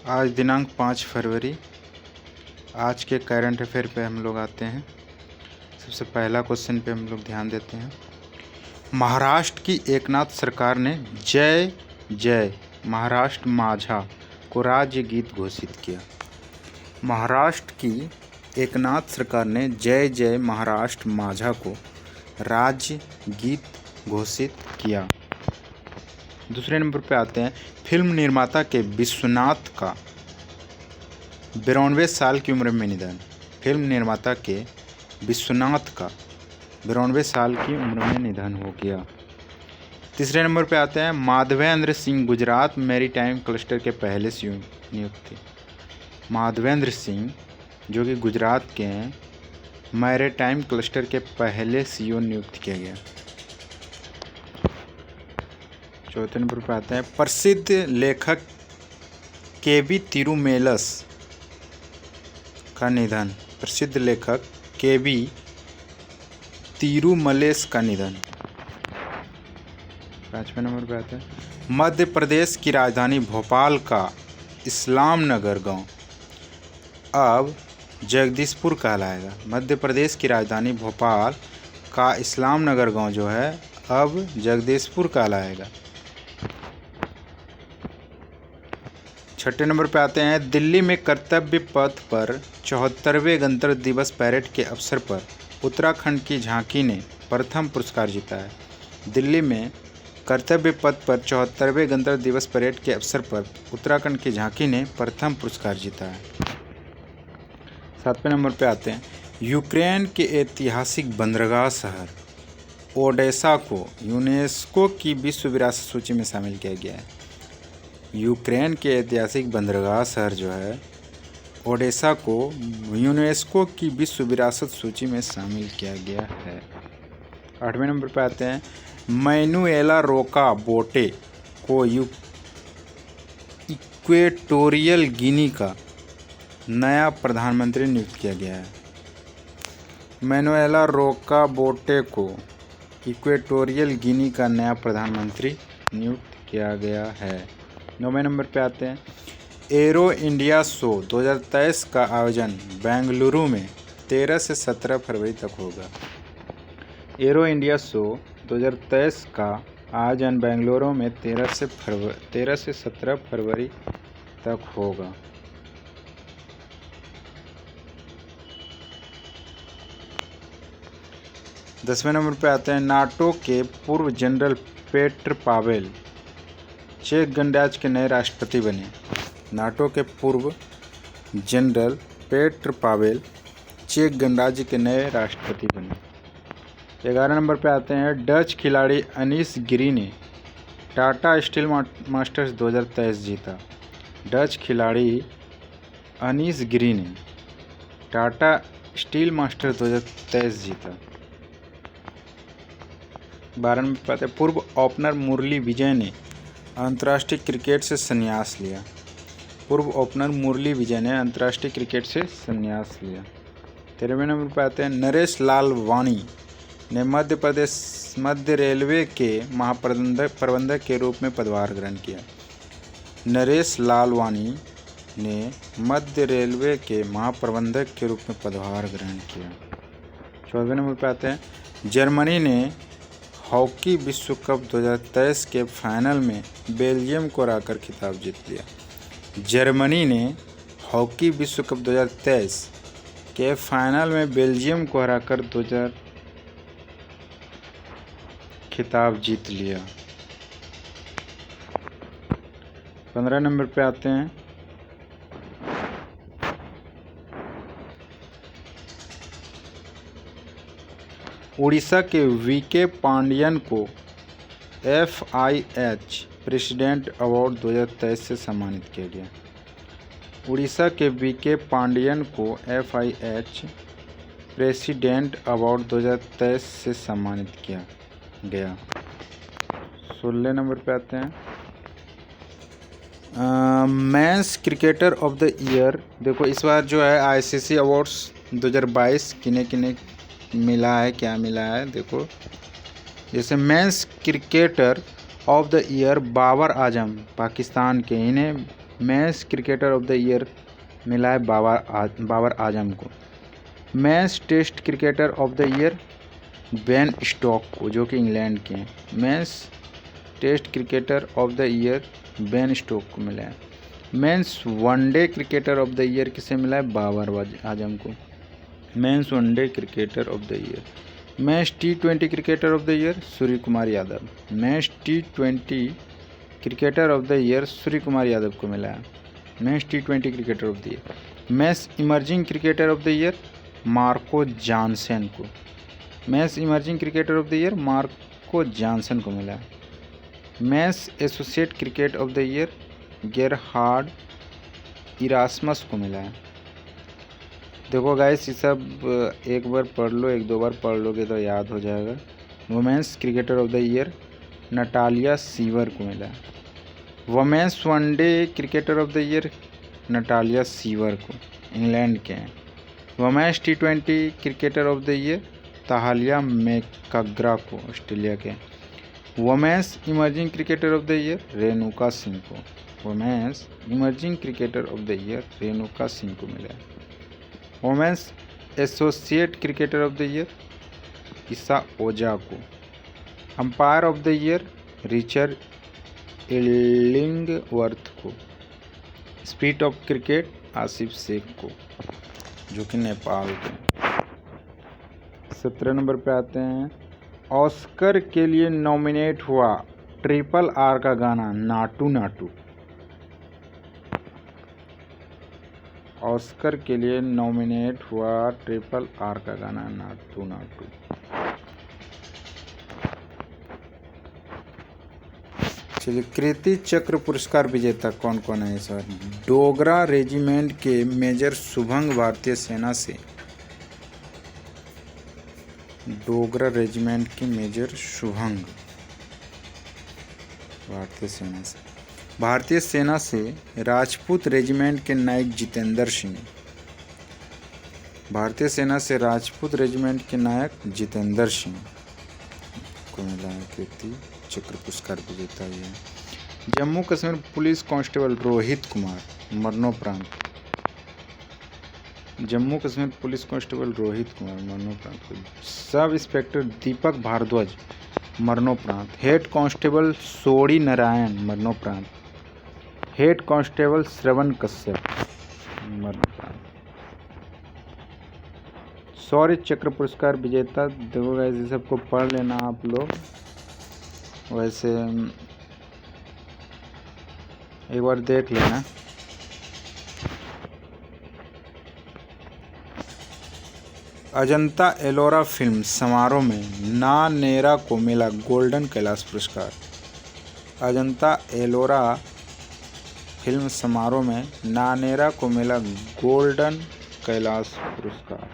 आज दिनांक 5 फरवरी। आज के करंट अफेयर पे हम लोग आते हैं। सबसे पहला क्वेश्चन पे हम लोग ध्यान देते हैं। महाराष्ट्र की एकनाथ सरकार ने जय जय महाराष्ट्र माझा को राज्य गीत घोषित किया। महाराष्ट्र की एकनाथ सरकार ने जय जय महाराष्ट्र माझा को राज्य गीत घोषित किया। दूसरे नंबर पे आते हैं। फिल्म निर्माता के विश्वनाथ का 92 साल की उम्र में निधन। फिल्म निर्माता के विश्वनाथ का 92 साल की उम्र में निधन हो गया। तीसरे नंबर पे आते हैं। माधवेंद्र सिंह गुजरात मैरीटाइम क्लस्टर के पहले सीईओ नियुक्त थे। माधवेंद्र सिंह जो कि गुजरात के हैं, मैरीटाइम क्लस्टर के पहले सीईओ नियुक्त किया गया। चौथे नंबर पर आते हैं। प्रसिद्ध लेखक केवी तिरुमेलस का निधन। प्रसिद्ध लेखक केवी तिरुमलेस का निधन। पांचवें नंबर पर आते हैं। मध्य प्रदेश की राजधानी भोपाल का इस्लाम नगर गांव अब जगदीशपुर कहलाएगा। मध्य प्रदेश की राजधानी भोपाल का इस्लाम नगर गांव जो है अब जगदीशपुर कहलाएगा। छठे नंबर पे आते हैं। दिल्ली में कर्तव्य पथ पर 74वें गणतंत्र दिवस परेड के अवसर पर उत्तराखंड की झांकी ने प्रथम पुरस्कार जीता है। दिल्ली में कर्तव्य पथ पर 74वें गणतंत्र दिवस परेड के अवसर पर उत्तराखंड की झांकी ने प्रथम पुरस्कार जीता है। सातवें नंबर पे आते हैं। यूक्रेन के ऐतिहासिक बंदरगाह शहर ओडेसा को यूनेस्को की विश्व विरासत सूची में शामिल किया गया है। यूक्रेन के ऐतिहासिक बंदरगाह शहर जो है ओडेसा को यूनेस्को की विश्व विरासत सूची में शामिल किया गया है। आठवें नंबर पर आते हैं। मैनुएला रोका बोटे को इक्वेटोरियल गिनी का नया प्रधानमंत्री नियुक्त किया गया है। मैनुएला रोका बोटे को इक्वेटोरियल गिनी का नया प्रधानमंत्री नियुक्त किया गया है। 9वें नंबर पे आते हैं। एरो इंडिया शो 2023 का आयोजन बेंगलुरु में 13 से 17 फरवरी तक होगा। एरो इंडिया शो 2023 का आयोजन बेंगलुरु में 13 से 17 फरवरी तक होगा। दसवें नंबर पे आते हैं। नाटो के पूर्व जनरल पेट्र पावेल चेक गणराज्य के नए राष्ट्रपति बने। नाटो के पूर्व जनरल पेट्र पावेल चेक गणराज्य के नए राष्ट्रपति बने। 11 नंबर पे आते हैं। डच खिलाड़ी अनीस गिरी ने टाटा स्टील मास्टर्स 2023 जीता। डच खिलाड़ी अनीस गिरी ने टाटा स्टील मास्टर्स 2023 जीता। 12 नंबर पे आते हैं। पूर्व ओपनर मुरली विजय ने अंतर्राष्ट्रीय क्रिकेट से संन्यास लिया। पूर्व ओपनर मुरली विजय ने अंतर्राष्ट्रीय क्रिकेट से संन्यास लिया। 13वें नंबर पर आते हैं। नरेश लाल वानी ने मध्य रेलवे के महाप्रबंधक के रूप में पदभार ग्रहण किया। नरेश लाल वानी ने मध्य रेलवे के महाप्रबंधक के रूप में पदभार ग्रहण किया। 14वें नंबर पर आते हैं। जर्मनी ने हॉकी विश्व कप 2023 के फाइनल में बेल्जियम को हराकर खिताब जीत लिया। जर्मनी ने हॉकी विश्व कप 2023 के फाइनल में बेल्जियम को हराकर खिताब जीत लिया। 15 नंबर पे आते हैं। उड़ीसा के वीके पांडियन को FIH प्रेसिडेंट अवार्ड 2023 से सम्मानित किया गया। उड़ीसा के वीके पांडियन को FIH प्रेसिडेंट अवार्ड 2023 से सम्मानित किया गया। 16 नंबर पे आते हैं। Mains cricketer of the year. देखो इस बार जो है ICC अवार्ड्स 2022 किन्हें मिला है, क्या मिला है देखो। जैसे men's cricketer of the year Babar Azam Pakistan के, इन्हें men's cricketer of the year मिला है बाबर आजम को। Men's test cricketer of the year Ben Stoke को, जो कि इंग्लैंड के हैं। Men's test cricketer of the year Ben Stoke को मिला है। Men's one day cricketer of the year किसे मिला है? बाबर आजम को। Men's one day cricketer of the year. Men's T20 cricketer of the year Surya Kumar Yadav. Men's T20 cricketer of the year Surya Kumar Yadav को मिला है। Men's T20 cricketer of the year. Men's emerging cricketer of the year Marco Jansen को। Men's emerging cricketer of the year Marco Jansen को मिला है। Men's associate cricket of the year Gerhard Erasmus को मिला है। देखो गाइस, ये सब एक बार पढ़ लो, एक दो बार पढ़ लोगे तो याद हो जाएगा। Women's cricketer of the year Natalia Sciver को मिला है। Women's one day cricketer of the year Natalia Sciver को, इंग्लैंड के हैं। Women's T20 cricketer of the year Tahlia McGrath को, ऑस्ट्रेलिया के। Women's emerging cricketer of the year Renuka Singh को। Women's emerging cricketer of the year Renuka Singh को मिला है। Women's associate cricketer of the year Esha Oza को। Umpire of the year Richard Illingworth को। Speed of cricket Asif Shaikh को, जो कि नेपाल के। 17 नंबर पे आते हैं। ऑस्कर के लिए नॉमिनेट हुआ RRR का गाना नाटू नाटू। ऑस्कर के लिए नॉमिनेट हुआ RRR का गाना नाटू नाटू। चलिए, कीर्ति चक्र पुरस्कार विजेता कौन कौन है इस बार? डोगरा रेजिमेंट के मेजर शुभंग भारतीय सेना से। डोगरा रेजिमेंट के मेजर शुभंग भारतीय सेना से। भारतीय सेना से राजपूत रेजिमेंट के नायक जितेंद्र सिंह। भारतीय सेना से राजपूत रेजिमेंट के नायक जितेंद्र सिंह को मिला है कीर्ति चक्र पुरस्कार विजेता ये। जम्मू कश्मीर पुलिस कांस्टेबल रोहित कुमार मरणोपरांत। जम्मू कश्मीर पुलिस कांस्टेबल रोहित कुमार मरणोपरांत। सब इंस्पेक्टर दीपक भारद्वाज मरणोपरांत। हेड कांस्टेबल सोड़ी नारायण मरणोपरांत। हेड कांस्टेबल श्रवण कश्यप मरणोपरांत। शौर्य चक्र पुरस्कार विजेता, देखो गाइस, ये सबको पढ़ लेना आप लोग। वैसे एक बार देख लेना। अजंता एलोरा फिल्म समारोह में नानेरा को मिला गोल्डन कैलाश पुरस्कार। अजंता एलोरा फिल्म समारोह में नानेरा को मिला गोल्डन कैलाश पुरस्कार।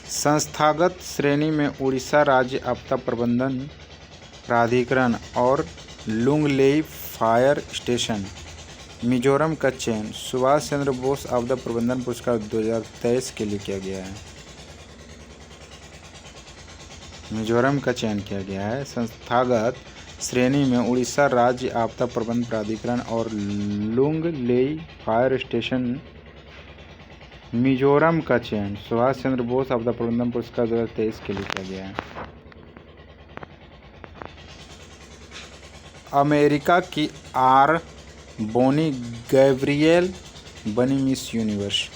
संस्थागत श्रेणी में उड़ीसा राज्य आपदा प्रबंधन प्राधिकरण और लुंगलेई फायर स्टेशन मिजोरम का चयन सुभाष चंद्र बोस आपदा प्रबंधन पुरस्कार 2023 के लिए किया गया है। मिजोरम का चयन किया गया है। संस्थागत श्रेणी में उड़ीसा राज्य आपदा प्रबंधन प्राधिकरण और लुंगलेई फायर स्टेशन मिजोरम का चयन सुभाष चंद्र बोस आपदा प्रबंधन पुरस्कार 2023 के लिए किया गया है। अमेरिका की आर बोनी गैब्रियल बनी मिस यूनिवर्स।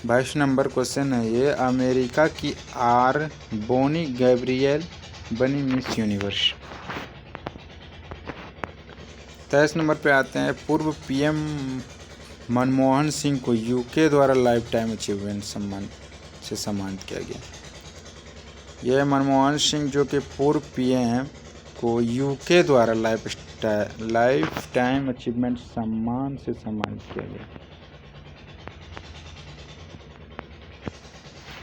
22 नंबर क्वेश्चन है ये। अमेरिका की आर बोनी गैब्रियल बनी मिस यूनिवर्स। 23 नंबर पे आते हैं। पूर्व PM मनमोहन सिंह को UK द्वारा लाइफ टाइम अचीवमेंट सम्मान से सम्मानित किया गया। यह मनमोहन सिंह, जो कि पूर्व PM को UK द्वारा लाइफ टाइम अचीवमेंट सम्मान से सम्मानित किया गया।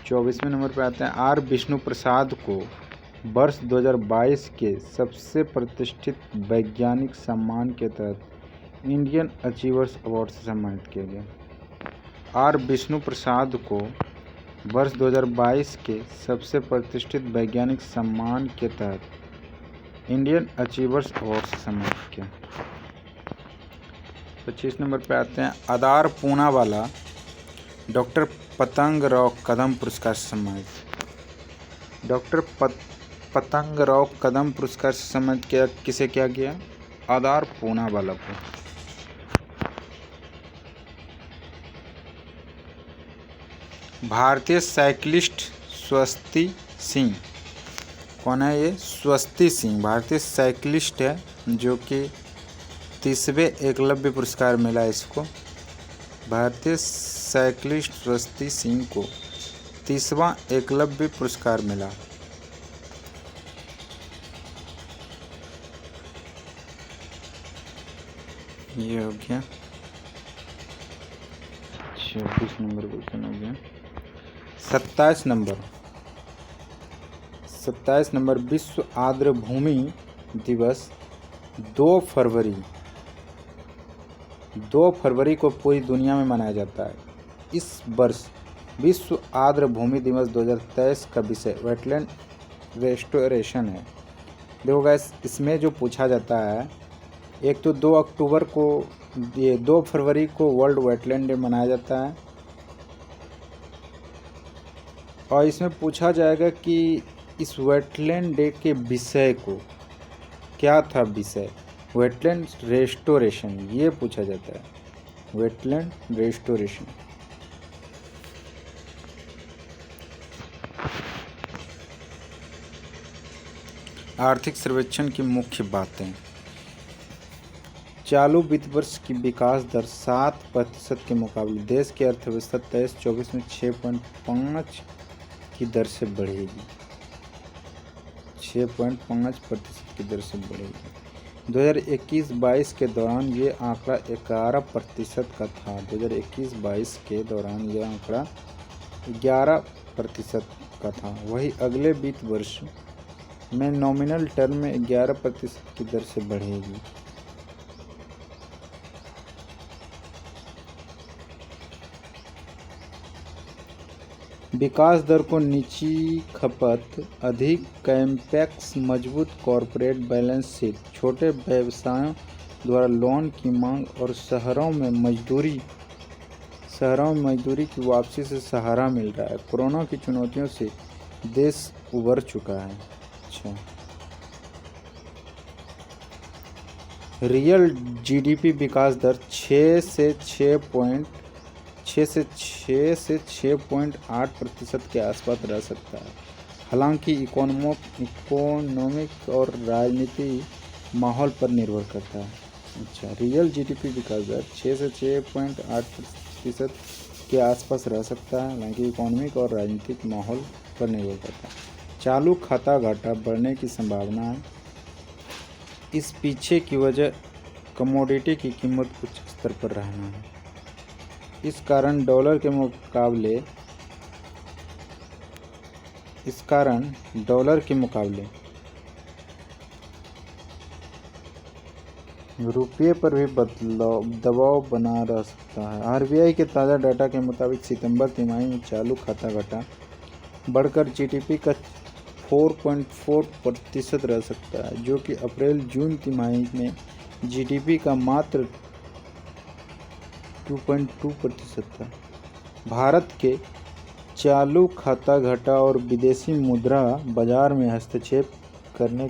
24वें नंबर पर आते हैं। R विष्णु प्रसाद को वर्ष 2022 के सबसे प्रतिष्ठित वैज्ञानिक सम्मान के तहत इंडियन अचीवर्स अवार्ड से सम्मानित किया गया। R विष्णु प्रसाद को वर्ष 2022 के सबसे प्रतिष्ठित वैज्ञानिक सम्मान के तहत इंडियन अचीवर्स अवार्ड से सम्मानित किया। 25 नंबर पे आते हैं, आधार पूनावाला डॉक्टर पतंगराव कदम पुरस्कार से सम्मानित। डॉक्टर पतंगराव कदम पुरस्कार से सम्मानित किया, किसे क्या किया? आधार पूनावाला को। भारतीय साइकिलिस्ट स्वस्ति सिंह, कौन है ये? स्वस्ति सिंह भारतीय साइकिलिस्ट है जो कि 30वें एकलव्य पुरस्कार मिला इसको। भारतीय साइकिलिस्ट स्वस्ति सिंह को 30वां एकलव्य पुरस्कार मिला। ये हो गया 26 नंबर क्वेश्चन हो गया। 27 नंबर विश्व आर्द्रभूमि दिवस 2 फरवरी को पूरी दुनिया में मनाया जाता है। इस वर्ष विश्व आर्द्रभूमि दिवस 2023 का विषय वेटलैंड रेस्टोरेशन है। देखो गाइस, इसमें जो पूछा जाता है, एक तो 2 अक्टूबर को, ये 2 फरवरी को वर्ल्ड वेटलैंड डे मनाया जाता है, और इसमें पूछा जाएगा कि इस वेटलैंड डे के विषय को क्या था? विषय वेटलैंड रेस्टोरेशन, ये पूछा जाता है, वेटलैंड रेस्टोरेशन। आर्थिक सर्वेक्षण की मुख्य बातें। चालू वित्त वर्ष की विकास दर 7% के मुकाबले देश की अर्थव्यवस्था 23-24 में 6.5 की दर से बढ़ेगी। 6.5% की दर से बढ़ेगी। 2021-22 के दौरान ये आंकड़ा 11% का था। 2021-22 के दौरान ये आंकड़ा 11% का था। वही अगले वित्त वर्ष में नॉमिनल टर्म में 11% की दर से बढ़ेगी। विकास दर को नीची खपत, अधिक कैपेक्स, मजबूत कॉरपोरेट बैलेंस शीट, छोटे व्यवसायों द्वारा लोन की मांग और शहरों में मजदूरी की वापसी से सहारा मिल रहा है। कोरोना की चुनौतियों से देश उबर चुका है। अच्छा, रियल जीडीपी विकास दर 6 से 6.8% के आसपास रह सकता है। हालांकि इकोनॉमिक और राजनीतिक माहौल पर निर्भर करता है। अच्छा, रियल जीडीपी विकास दर 6 से 6.8% के आसपास रह सकता है, हालांकि इकोनॉमिक और राजनीतिक माहौल पर निर्भर करता है। चालू खाता घाटा बढ़ने की संभावना है। इस पीछे की वजह कमोडिटी की कीमत उच्च स्तर पर रहना है। इस कारण डॉलर के मुकाबले रुपये पर भी दबाव बना रह सकता है। आरबीआई के ताज़ा डाटा के मुताबिक सितंबर तिमाही में चालू खाता घाटा बढ़कर जीडीपी का 4.4% रह सकता है, जो कि अप्रैल जून तिमाही में जीडीपी का मात्र 2.2% था। भारत के चालू खाता घाटा और विदेशी मुद्रा बाजार में हस्तक्षेप करने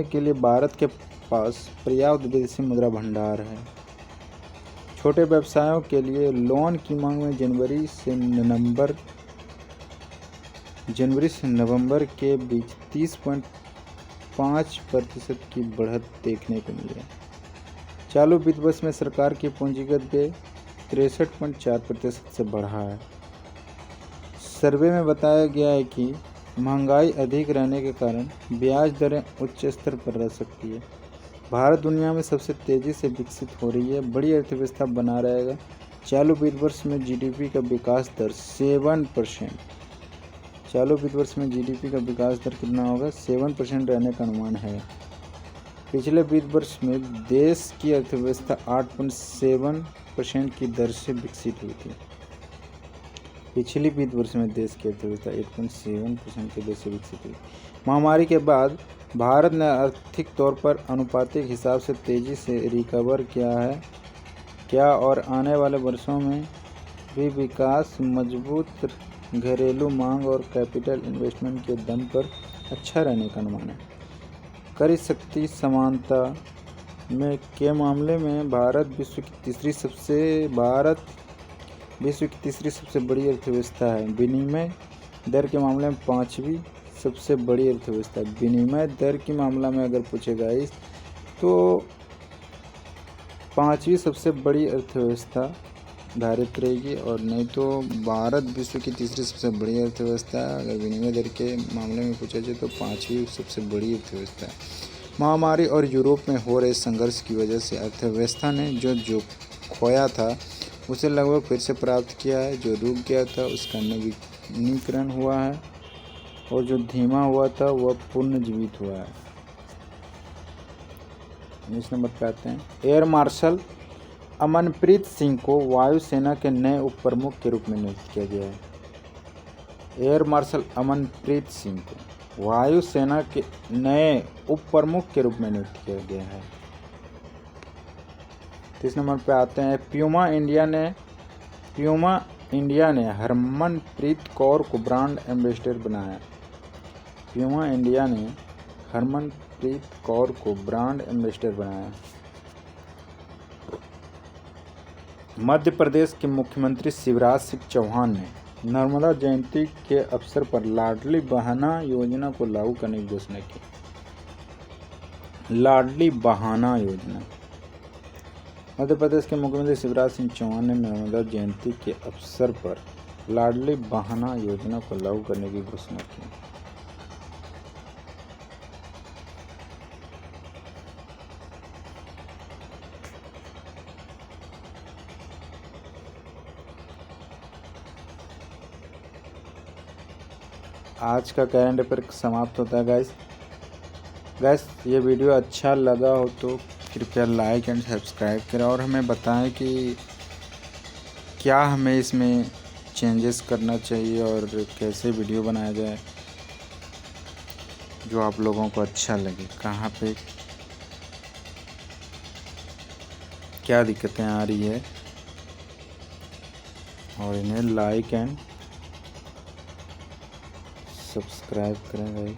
के लिए भारत के पास पर्याप्त विदेशी मुद्रा भंडार है। छोटे व्यवसायों के लिए लोन की मांग में जनवरी से नवंबर के बीच 30.5% की बढ़त देखने को मिली है। चालू वित्त वर्ष में सरकार की पूंजीगत व्यय 63.4% से बढ़ा है। सर्वे में बताया गया है कि महंगाई अधिक रहने के कारण ब्याज दरें उच्च स्तर पर रह सकती है। भारत दुनिया में सबसे तेज़ी से विकसित हो रही है, बड़ी अर्थव्यवस्था बना रहेगा। चालू वित्त वर्ष में जीडीपी का विकास दर 7%। चालू वित्त वर्ष में जीडीपी का विकास दर कितना होगा? 7% रहने का अनुमान है। पिछले वित्त वर्ष में देश की अर्थव्यवस्था 8.7% की दर से विकसित हुई थी। पिछली वित्त वर्ष में देश की अर्थव्यवस्था 8.7% के दर से विकसित हुई। महामारी के बाद भारत ने आर्थिक तौर पर आनुपातिक हिसाब से तेजी से रिकवर किया है क्या और आने वाले वर्षों में भी विकास मजबूत घरेलू मांग और कैपिटल इन्वेस्टमेंट के दम पर अच्छा रहने का अनुमान है। क्रय शक्ति समानता के मामले में भारत विश्व की तीसरी सबसे बड़ी अर्थव्यवस्था है। विनिमय दर के मामले में 5वीं सबसे बड़ी अर्थव्यवस्था है। विनिमय दर के मामला में अगर पूछेगा इस तो 5वीं सबसे बड़ी अर्थव्यवस्था भारत रहेगी और नहीं तो भारत विश्व की तीसरी सबसे बड़ी अर्थव्यवस्था है। अगर विनिमय दर के मामले में पूछा जाए तो 5वीं सबसे बड़ी अर्थव्यवस्था है। महामारी और यूरोप में हो रहे संघर्ष की वजह से अर्थव्यवस्था ने जो खोया था उसे लगभग फिर से प्राप्त किया है। जो रुक गया था उसका नवीनीकरण हुआ है और जो धीमा हुआ था वह पुनर्जीवित हुआ है। 19 नंबर पे आते हैं। एयर मार्शल अमनप्रीत सिंह को वायुसेना के नए उप प्रमुख के रूप में नियुक्त किया गया है। एयर मार्शल अमनप्रीत सिंह को वायुसेना के नए उप प्रमुख के रूप में नियुक्त किया गया है। 30 नंबर पे आते हैं। प्यूमा इंडिया ने हरमनप्रीत कौर को ब्रांड एम्बेसडर बनाया। प्यूमा इंडिया ने हरमनप्रीत कौर को ब्रांड एम्बेसडर बनाया। मध्य प्रदेश के मुख्यमंत्री शिवराज सिंह चौहान ने नर्मदा जयंती के अवसर पर लाडली बहाना योजना को लागू करने की घोषणा की। लाडली बहाना योजना। मध्य प्रदेश के मुख्यमंत्री शिवराज सिंह चौहान ने नर्मदा जयंती के अवसर पर लाडली बहाना योजना को लागू करने की घोषणा की। आज का करंट अफेयर समाप्त होता है गाइस ये वीडियो अच्छा लगा हो तो कृपया लाइक एंड सब्सक्राइब करें और हमें बताएं कि क्या हमें इसमें चेंजेस करना चाहिए और कैसे वीडियो बनाया जाए जो आप लोगों को अच्छा लगे। कहाँ पे क्या दिक्कतें आ रही है और इन्हें लाइक एंड सब्सक्राइब करें भाई।